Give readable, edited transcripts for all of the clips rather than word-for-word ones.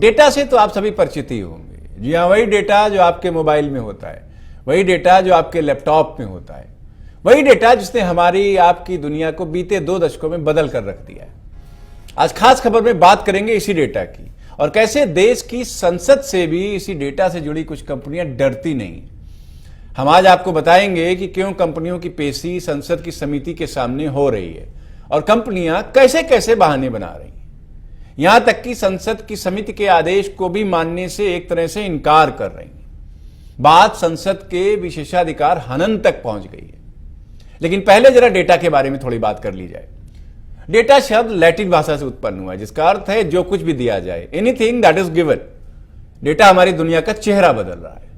Data से तो आप सभी परिचित ही होंगे। जी हाँ, वही डेटा जो आपके मोबाइल में होता है, वही डेटा जो आपके लैपटॉप में होता है, वही डेटा जिसने हमारी आपकी दुनिया को बीते 2 दशकों में बदल कर रख दिया है। आज खास खबर में बात करेंगे इसी डेटा की और कैसे देश की संसद से भी इसी डेटा से जुड़ी कुछ कंपनियां डरती नहीं। हम आज आपको बताएंगे कि क्यों कंपनियों की पेशी संसद की समिति के सामने हो रही है और कंपनियां कैसे कैसे बहाने बना रही हैं, यहां तक कि संसद की समिति के आदेश को भी मानने से एक तरह से इनकार कर रही हैं। बात संसद के विशेषाधिकार हनन तक पहुंच गई है। लेकिन पहले जरा डेटा के बारे में थोड़ी बात कर ली जाए। डेटा शब्द लैटिन भाषा से उत्पन्न हुआ है जिसका अर्थ है जो कुछ भी दिया जाए, anything that is given. Data हमारी दुनिया का चेहरा बदल रहा है।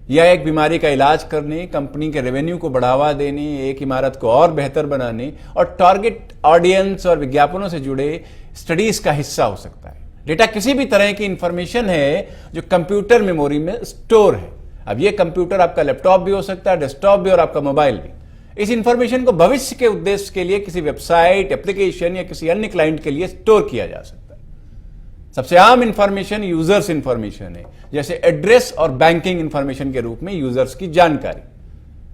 यह एक बीमारी का इलाज करने, कंपनी के रेवेन्यू को बढ़ावा देने, एक इमारत को और बेहतर बनाने और टारगेट ऑडियंस और विज्ञापनों से जुड़े स्टडीज का हिस्सा हो सकता है। डेटा किसी भी तरह की इंफॉर्मेशन है जो कंप्यूटर मेमोरी में स्टोर है। अब यह कंप्यूटर आपका लैपटॉप भी हो सकता है, डेस्कटॉप भी और आपका मोबाइल भी। इस इंफॉर्मेशन को भविष्य के उद्देश्य के लिए किसी वेबसाइट, एप्लीकेशन या किसी अन्य क्लाइंट के लिए स्टोर किया जा सकता है। सबसे आम इंफॉर्मेशन यूजर्स इंफॉर्मेशन है, जैसे एड्रेस और बैंकिंग इंफॉर्मेशन के रूप में यूजर्स की जानकारी।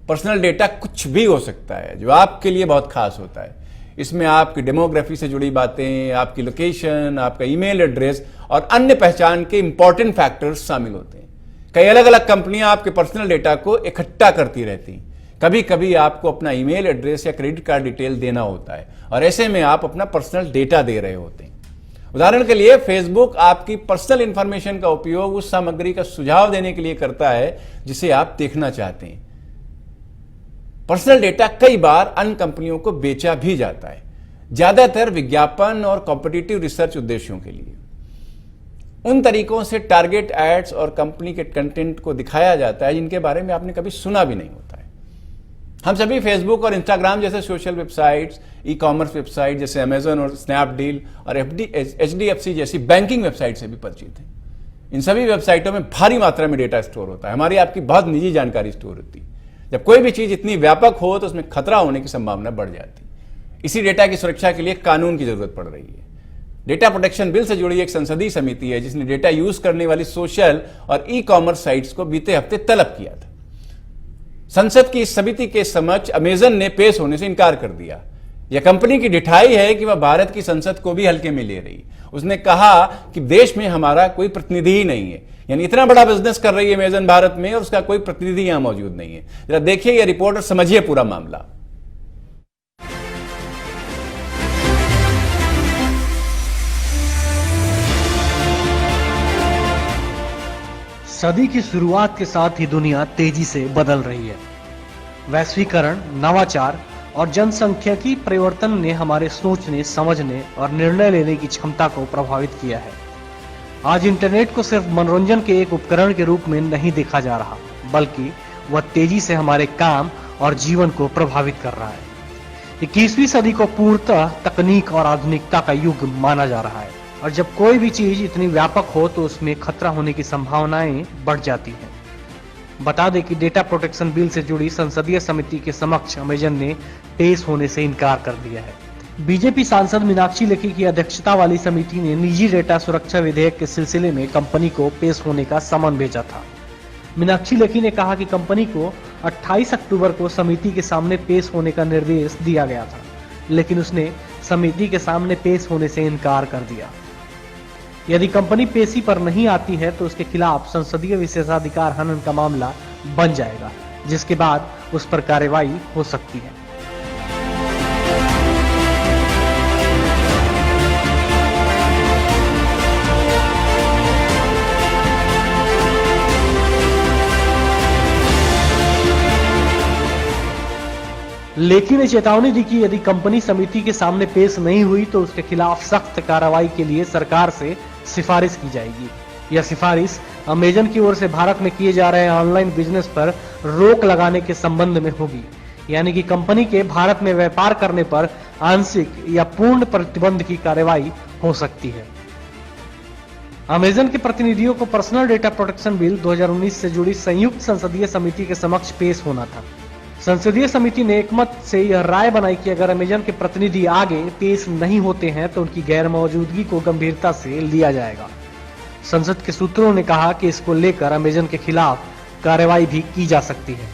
पर्सनल डेटा कुछ भी हो सकता है जो आपके लिए बहुत खास होता है। इसमें आपकी डेमोग्राफी से जुड़ी बातें, आपकी लोकेशन, आपका ईमेल एड्रेस और अन्य पहचान के इंपॉर्टेंट फैक्टर्स शामिल होते हैं। कई अलग अलग कंपनियां आपके पर्सनल डेटा को इकट्ठा करती रहती हैं। कभी कभी आपको अपना ईमेल एड्रेस या क्रेडिट कार्ड डिटेल देना होता है और ऐसे में आप अपना पर्सनल डेटा दे रहे होते हैं। उदाहरण के लिए फेसबुक आपकी पर्सनल इंफॉर्मेशन का उपयोग उस सामग्री का सुझाव देने के लिए करता है जिसे आप देखना चाहते हैं। पर्सनल डेटा कई बार अन्य कंपनियों को बेचा भी जाता है, ज्यादातर विज्ञापन और कॉम्पिटिटिव रिसर्च उद्देश्यों के लिए। उन तरीकों से टारगेट एड्स और कंपनी के कंटेंट को दिखाया जाता है जिनके बारे में आपने कभी सुना भी नहीं होता है। हम सभी फेसबुक और इंस्टाग्राम जैसे social websites, e commerce website जैसे अमेजन और स्नैपडील और HDFC जैसी बैंकिंग वेबसाइट से भी परिचित हैं। इन सभी वेबसाइटों में भारी मात्रा में डेटा स्टोर होता है। हमारी आपकी बहुत निजी जानकारी स्टोर होती है। जब कोई भी चीज इतनी व्यापक हो तो उसमें खतरा होने की संभावना बढ़ जाती है। इसी डेटा की सुरक्षा के लिए कानून की जरूरत पड़ रही है। डेटा प्रोटेक्शन बिल से जुड़ी एक संसदीय समिति है जिसने डेटा यूज करने वाली सोशल और ई कॉमर्स साइट्स को बीते हफ्ते तलब किया था। संसद की इस समिति के समक्ष अमेजन ने पेश होने से इनकार कर दिया। यह कंपनी की ढिठाई है कि वह भारत की संसद को भी हल्के में ले रही। उसने कहा कि देश में हमारा कोई प्रतिनिधि ही नहीं है, यानी इतना बड़ा बिजनेस कर रही है अमेजन भारत में और उसका कोई प्रतिनिधि यहां मौजूद नहीं है। जरा देखिए यह रिपोर्ट और समझिए पूरा मामला। सदी की शुरुआत के साथ ही दुनिया तेजी से बदल रही है। वैश्वीकरण, नवाचार और जनसंख्यिकी परिवर्तन ने हमारे सोचने, समझने और निर्णय लेने की क्षमता को प्रभावित किया है। आज इंटरनेट को सिर्फ मनोरंजन के एक उपकरण के रूप में नहीं देखा जा रहा, बल्कि वह तेजी से हमारे काम और जीवन को प्रभावित कर रहा है। 21वीं सदी को पूर्णतः तकनीक और आधुनिकता का युग माना जा रहा है और जब कोई भी चीज इतनी व्यापक हो तो उसमें खतरा होने की संभावनाएं बढ़ जाती हैं। बता दें कि डेटा प्रोटेक्शन बिल से जुड़ी संसदीय समिति के समक्ष अमेजन ने पेश होने से इनकार कर दिया है। बीजेपी सांसद मीनाक्षी लेखी की अध्यक्षता वाली समिति ने निजी डेटा सुरक्षा विधेयक के सिलसिले में कंपनी को पेश होने का समन भेजा था। मीनाक्षी लेखी ने कहा कि कंपनी को 28 अक्टूबर को समिति के सामने पेश होने का निर्देश दिया गया था, लेकिन उसने समिति के सामने पेश होने से इनकार कर दिया। यदि कंपनी पेशी पर नहीं आती है तो उसके खिलाफ संसदीय विशेषाधिकार हनन का मामला बन जाएगा, जिसके बाद उस पर कार्रवाई हो सकती है। लेखी ने चेतावनी दी कि यदि कंपनी समिति के सामने पेश नहीं हुई तो उसके खिलाफ सख्त कार्रवाई के लिए सरकार से सिफारिश की जाएगी। यह सिफारिश अमेजन की ओर से भारत में किए जा रहे ऑनलाइन बिजनेस पर रोक लगाने के संबंध में होगी, यानी कि कंपनी के भारत में व्यापार करने पर आंशिक या पूर्ण प्रतिबंध की कार्रवाई हो सकती है। अमेजन के प्रतिनिधियों को पर्सनल डेटा प्रोटेक्शन बिल 2019 से जुड़ी संयुक्त संसदीय समिति के समक्ष पेश होना था। संसदीय समिति ने एकमत से यह राय बनाई कि अगर अमेजन के प्रतिनिधि आगे पेश नहीं होते हैं तो उनकी गैर मौजूदगी को गंभीरता से लिया जाएगा। संसद के सूत्रों ने कहा कि इसको लेकर अमेजन के खिलाफ कार्रवाई भी की जा सकती है।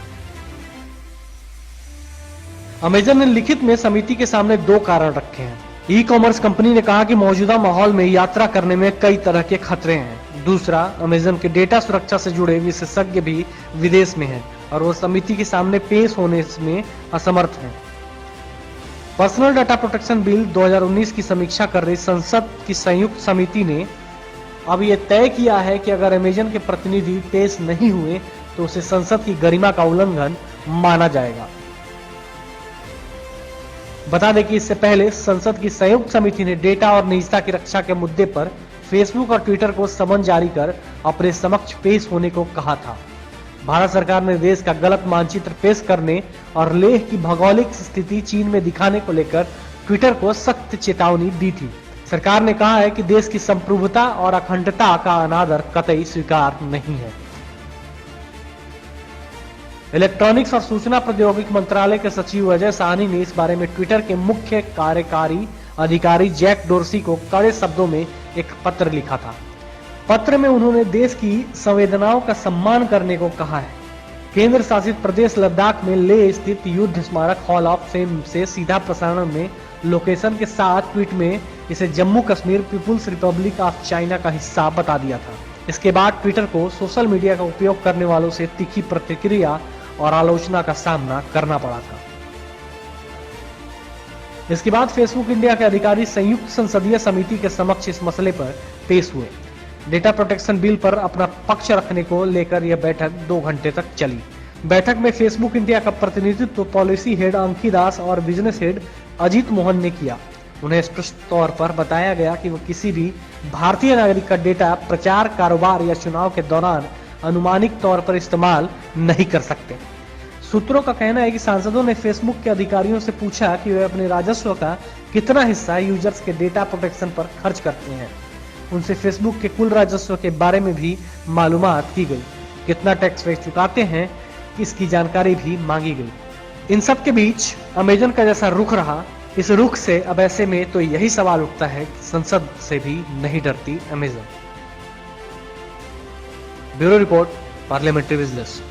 अमेजन ने लिखित में समिति के सामने 2 कारण रखे हैं। ई कॉमर्स कंपनी ने कहा कि मौजूदा माहौल में यात्रा करने में कई तरह के खतरे हैं। दूसरा, अमेजन के डेटा सुरक्षा से जुड़े विशेषज्ञ भी विदेश में हैं और वो समिति के सामने पेश होने में असमर्थ हैं। पर्सनल डाटा प्रोटेक्शन बिल 2019 की समीक्षा कर रही संसद की संयुक्त समिति ने अब ये तय किया है कि अगर अमेजन के प्रतिनिधि पेश नहीं हुए तो उसे संसद की गरिमा का उल्लंघन माना जाएगा। बता दें कि इससे पहले संसद की संयुक्त समिति ने डेटा और निजता की रक्षा के मुद्दे पर फेसबुक और ट्विटर को समन जारी कर अपने समक्ष पेश होने को कहा था। भारत सरकार ने देश का गलत मानचित्र पेश करने और लेह की भौगोलिक स्थिति चीन में दिखाने को लेकर ट्विटर को सख्त चेतावनी दी थी। सरकार ने कहा है कि देश की संप्रभुता और अखंडता का अनादर कतई स्वीकार नहीं है। इलेक्ट्रॉनिक्स और सूचना प्रौद्योगिकी मंत्रालय के सचिव अजय साहनी ने इस बारे में ट्विटर के मुख्य कार्यकारी अधिकारी जैक डोर्सी को कड़े शब्दों में एक पत्र लिखा था। पत्र में उन्होंने देश की संवेदनाओं का सम्मान करने को कहा है। केंद्र शासित प्रदेश लद्दाख में लेह स्थित युद्ध स्मारक हॉल ऑफ फेम से सीधा प्रसारण में लोकेशन के साथ ट्वीट में इसे Jammu Kashmir People's Republic of China का हिस्सा बता दिया था। इसके बाद ट्विटर को सोशल मीडिया का उपयोग करने वालों से तीखी प्रतिक्रिया और आलोचना का सामना करना पड़ा था। इसके बाद फेसबुक इंडिया के अधिकारी संयुक्त संसदीय समिति के समक्ष इस मसले पर पेश हुए। डेटा प्रोटेक्शन बिल पर अपना पक्ष रखने को लेकर यह बैठक 2 घंटे तक चली। बैठक में फेसबुक इंडिया का प्रतिनिधित्व पॉलिसी हेड अंकी दास और बिजनेस हेड अजीत मोहन ने किया। उन्हें स्पष्ट तौर पर बताया गया कि वो किसी भी भारतीय नागरिक का डेटा प्रचार, कारोबार या चुनाव के दौरान अनुमानिक तौर पर इस्तेमाल नहीं कर सकते। सूत्रों का कहना है कि सांसदों ने फेसबुक के अधिकारियों से पूछा कि वे अपने राजस्व का कितना हिस्सा यूजर्स के डेटा प्रोटेक्शन पर खर्च करते हैं। उनसे फेसबुक के कुल राजस्व के बारे में भी मालूमात की गई। कितना टैक्स वे चुकाते हैं इसकी जानकारी भी मांगी गई। इन सब के बीच अमेजन का जैसा रुख रहा, इस रुख से अब ऐसे में तो यही सवाल उठता है कि संसद से भी नहीं डरती Amazon. Bureau report, parliamentary vigilance.